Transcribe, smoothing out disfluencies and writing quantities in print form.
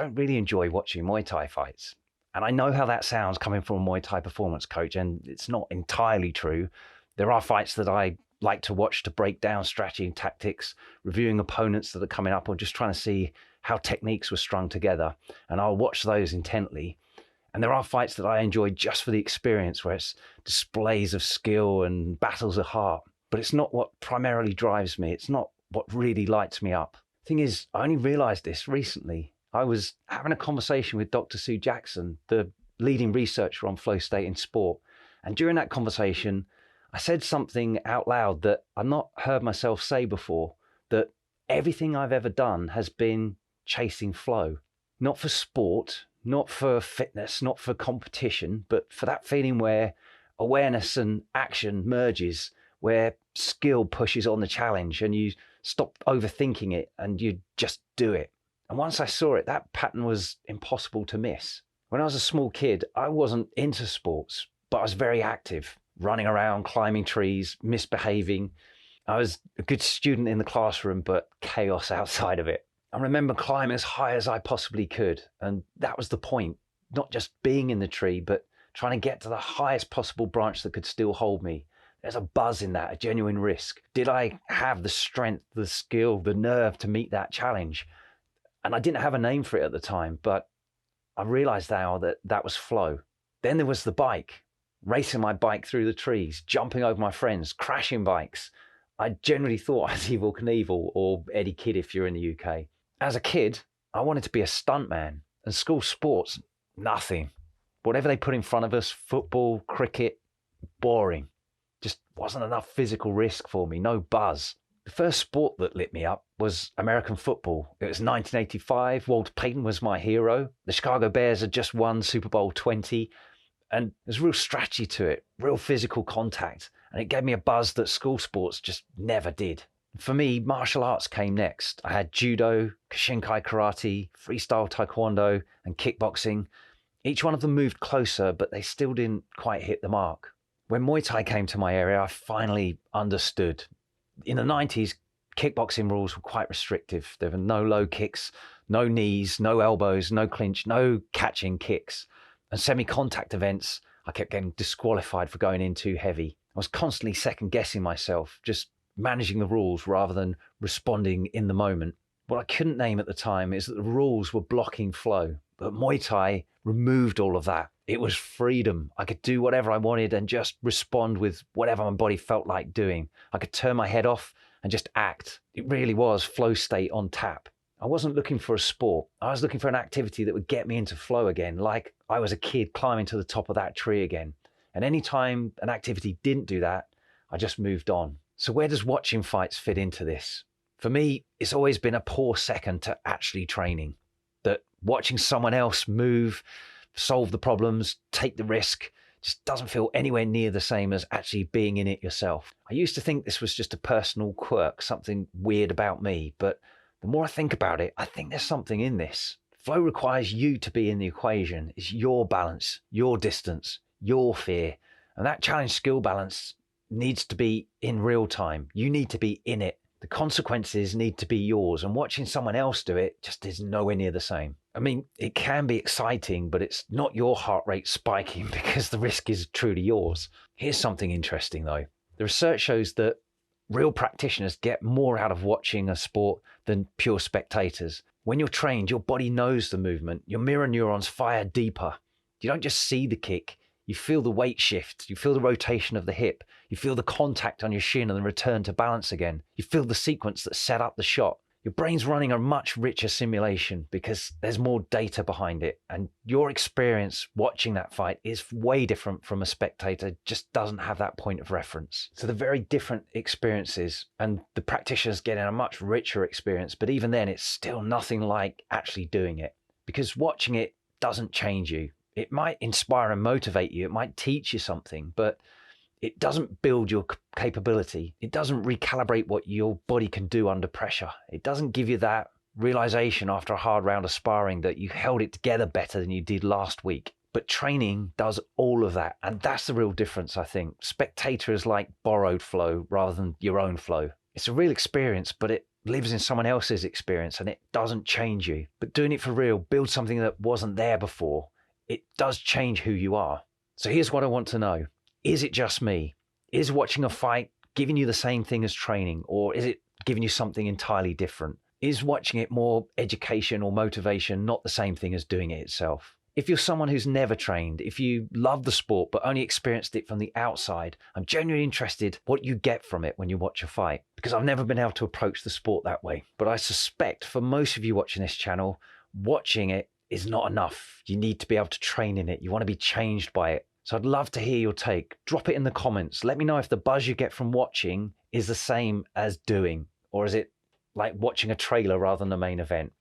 don't really enjoy watching Muay Thai fights. And I know how that sounds coming from a Muay Thai performance coach, and it's not entirely true. There are fights that I like to watch to break down strategy and tactics, reviewing opponents that are coming up, or just trying to see how techniques were strung together. And I'll watch those intently. And there are fights that I enjoy just for the experience, where it's displays of skill and battles of heart. But it's not what primarily drives me. It's not what really lights me up. Thing is, I only realized this recently. I was having a conversation with Dr. Sue Jackson, the leading researcher on flow state in sport. And during that conversation, I said something out loud that I've not heard myself say before, that everything I've ever done has been chasing flow. Not for sport, not for fitness, not for competition, but for that feeling where awareness and action merges, where skill pushes on the challenge and you stop overthinking it and you just do it. And once I saw it, that pattern was impossible to miss. When I was a small kid, I wasn't into sports, but I was very active, running around, climbing trees, misbehaving. I was a good student in the classroom, but chaos outside of it. I remember climbing as high as I possibly could. And that was the point, not just being in the tree, but trying to get to the highest possible branch that could still hold me. There's a buzz in that, a genuine risk. Did I have the strength, the skill, the nerve to meet that challenge? And I didn't have a name for it at the time, but I realized now that that was flow. Then there was the bike, racing my bike through the trees, jumping over my friends, crashing bikes. I generally thought I was Evel Knievel or Eddie Kidd if you're in the UK. As a kid, I wanted to be a stuntman, and school sports, nothing. Whatever they put in front of us, football, cricket, boring. Just wasn't enough physical risk for me, no buzz. The first sport that lit me up was American football. It was 1985. Walter Payton was my hero. The Chicago Bears had just won Super Bowl 20. And there's real strategy to it, real physical contact. And it gave me a buzz that school sports just never did. For me, martial arts came next. I had judo, Koshinkai karate, freestyle taekwondo, and kickboxing. Each one of them moved closer, but they still didn't quite hit the mark. When Muay Thai came to my area, I finally understood. In the 90s, kickboxing rules were quite restrictive. There were no low kicks, no knees, no elbows, no clinch, no catching kicks. And semi-contact events, I kept getting disqualified for going in too heavy. I was constantly second-guessing myself, just managing the rules rather than responding in the moment. What I couldn't name at the time is that the rules were blocking flow, but Muay Thai removed all of that. It was freedom. I could do whatever I wanted and just respond with whatever my body felt like doing. I could turn my head off and just act. It really was flow state on tap. I wasn't looking for a sport. I was looking for an activity that would get me into flow again, like I was a kid climbing to the top of that tree again. And anytime an activity didn't do that, I just moved on. So where does watching fights fit into this? For me, it's always been a poor second to actually training. That watching someone else move, solve the problems, take the risk, just doesn't feel anywhere near the same as actually being in it yourself. I used to think this was just a personal quirk, something weird about me, but the more I think about it, I think there's something in this. Flow requires you to be in the equation. It's your balance, your distance, your fear. And that challenge skill balance needs to be in real time. You need to be in it. The consequences need to be yours, and watching someone else do it just is nowhere near the same. I mean, it can be exciting, but it's not your heart rate spiking because the risk is truly yours. Here's something interesting though. The research shows that real practitioners get more out of watching a sport than pure spectators. When you're trained, your body knows the movement. Your mirror neurons fire deeper. You don't just see the kick. You feel the weight shift. You feel the rotation of the hip. You feel the contact on your shin and the return to balance again. You feel the sequence that set up the shot. Your brain's running a much richer simulation because there's more data behind it. And your experience watching that fight is way different from a spectator, just doesn't have that point of reference. So they're very different experiences, and the practitioner's getting a much richer experience. But even then, it's still nothing like actually doing it, because watching it doesn't change you. It might inspire and motivate you. It might teach you something, but it doesn't build your capability. It doesn't recalibrate what your body can do under pressure. It doesn't give you that realization after a hard round of sparring that you held it together better than you did last week. But training does all of that. And that's the real difference, I think. Spectator is like borrowed flow rather than your own flow. It's a real experience, but it lives in someone else's experience and it doesn't change you. But doing it for real, build something that wasn't there before, it does change who you are. So here's what I want to know. Is it just me? Is watching a fight giving you the same thing as training, or is it giving you something entirely different? Is watching it more education or motivation, not the same thing as doing it itself? If you're someone who's never trained, if you love the sport but only experienced it from the outside, I'm genuinely interested what you get from it when you watch a fight, because I've never been able to approach the sport that way. But I suspect for most of you watching this channel, watching it is not enough. You need to be able to train in it. You want to be changed by it. So I'd love to hear your take. Drop it in the comments. Let me know if the buzz you get from watching is the same as doing, or is it like watching a trailer rather than the main event?